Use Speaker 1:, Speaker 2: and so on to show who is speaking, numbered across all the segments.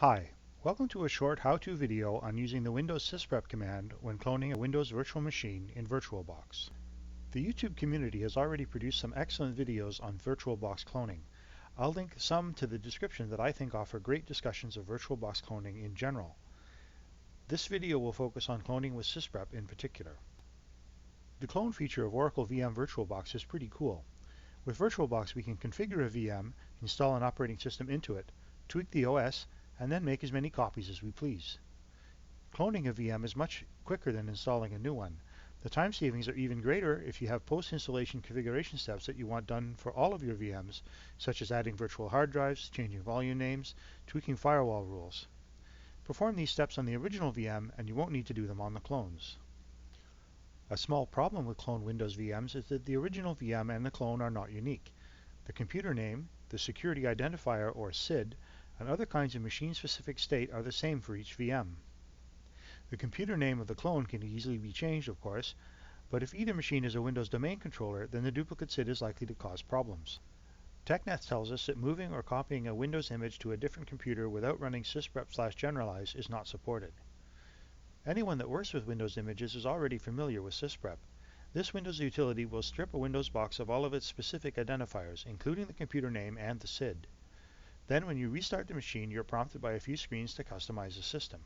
Speaker 1: Hi, welcome to a short how-to video on using the Windows Sysprep command when cloning a Windows virtual machine in VirtualBox. The YouTube community has already produced some excellent videos on VirtualBox cloning. I'll link some to the description that I think offer great discussions of VirtualBox cloning in general. This video will focus on cloning with Sysprep in particular. The clone feature of Oracle VM VirtualBox is pretty cool. With VirtualBox we can configure a VM, install an operating system into it, tweak the OS, and then make as many copies as we please. Cloning a VM is much quicker than installing a new one. The time savings are even greater if you have post-installation configuration steps that you want done for all of your VMs, such as adding virtual hard drives, changing volume names, tweaking firewall rules. Perform these steps on the original VM and you won't need to do them on the clones. A small problem with clone Windows VMs is that the original VM and the clone are not unique. The computer name, the security identifier or SID, and other kinds of machine-specific state are the same for each VM. The computer name of the clone can easily be changed, of course, but if either machine is a Windows domain controller, then the duplicate SID is likely to cause problems. TechNet tells us that moving or copying a Windows image to a different computer without running Sysprep/generalize is not supported. Anyone that works with Windows images is already familiar with Sysprep. This Windows utility will strip a Windows box of all of its specific identifiers, including the computer name and the SID. Then when you restart the machine, you're prompted by a few screens to customize the system.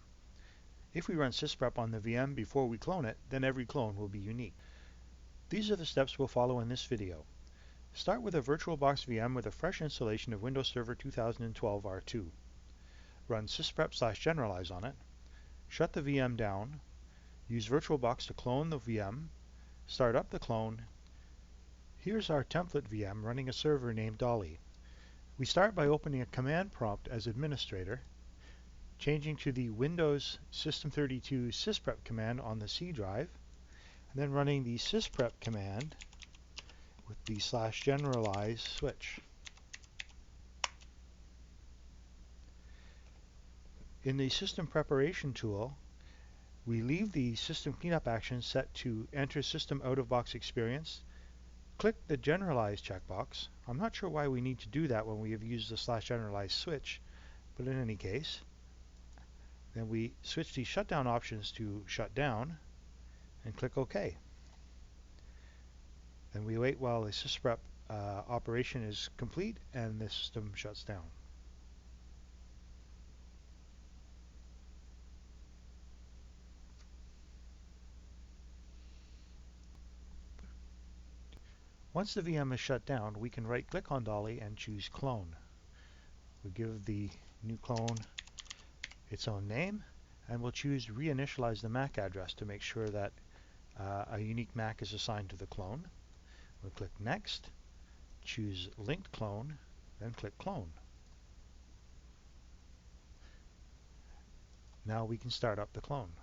Speaker 1: If we run Sysprep on the VM before we clone it, then every clone will be unique. These are the steps we'll follow in this video. Start with a VirtualBox VM with a fresh installation of Windows Server 2012 R2. Run Sysprep/generalize on it. Shut the VM down. Use VirtualBox to clone the VM. Start up the clone. Here's our template VM running a server named Dolly. We start by opening a command prompt as administrator, changing to the Windows System32 Sysprep command on the C drive, and then running the Sysprep command with the /generalize switch. In the system preparation tool, we leave the system cleanup action set to enter system out-of-box experience. Click the Generalize checkbox. I'm not sure why we need to do that when we have used the /generalize switch, but in any case, then we switch the shutdown options to shut down and click OK. Then we wait while the Sysprep operation is complete and the system shuts down. Once the VM is shut down, we can right-click on Dolly and choose Clone. We give the new clone its own name, and we'll choose Reinitialize the MAC address to make sure that a unique MAC is assigned to the clone. We'll click Next, choose Linked Clone, then click Clone. Now we can start up the clone.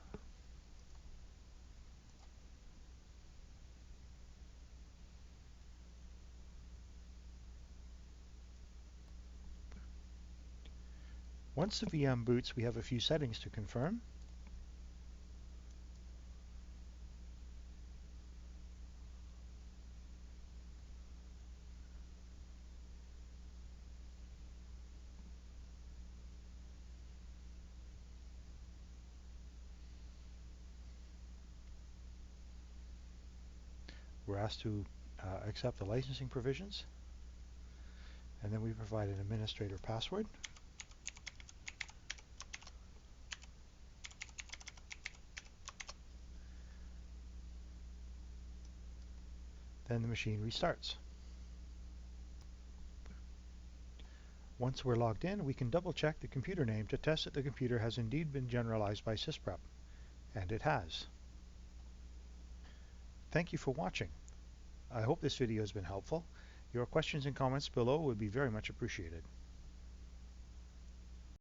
Speaker 1: Once the VM boots, we have a few settings to confirm. We're asked to accept the licensing provisions, and then we provide an administrator password. Then the machine restarts. Once we're logged in, we can double check the computer name to test that the computer has indeed been generalized by Sysprep, and it has. Thank you for watching. I hope this video has been helpful. Your questions and comments below would be very much appreciated.